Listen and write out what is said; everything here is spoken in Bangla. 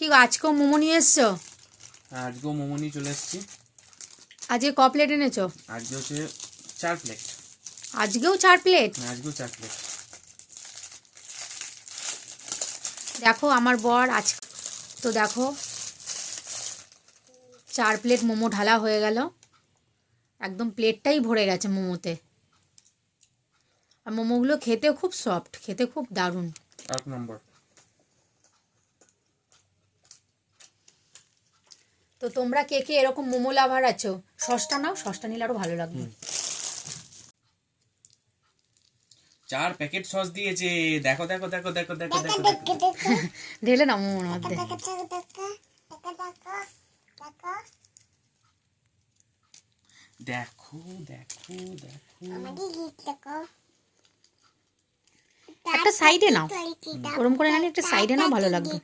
কি গো, আজকেও মোমো নিয়ে এসছো? আজকেও মোমো নিয়ে চলে এসেছি। আজকে ক প্লেট এনেছো? আজকে হচ্ছে 4 প্লেট। আজকেও 4 প্লেট? আজকেও 4 প্লেট। দেখো আমার বর আজ তো দেখো 4 প্লেট মোমো ঢালা হয়ে গেল, একদম প্লেটটাই ভরে গেছে মোমোতে। আর মোমোগুলো খেতে খুব সফট, খেতে খুব দারুণ। এক নম্বর। তো তোমরা কে কে এরকম মোমো লাভার আছো? সসটা নাও, সসটা নিলে আরো ভালো লাগবে। 4 প্যাকেট সস দিয়েছে। দেখো দেখো দেখো দেখো দেখো দেখো। ঢেলে নাও মোমোর মধ্যে। দেখো দেখো দেখো। একটা সাইডে নাও, ওরম করে না, একটা সাইডে নাও, ভালো লাগবে।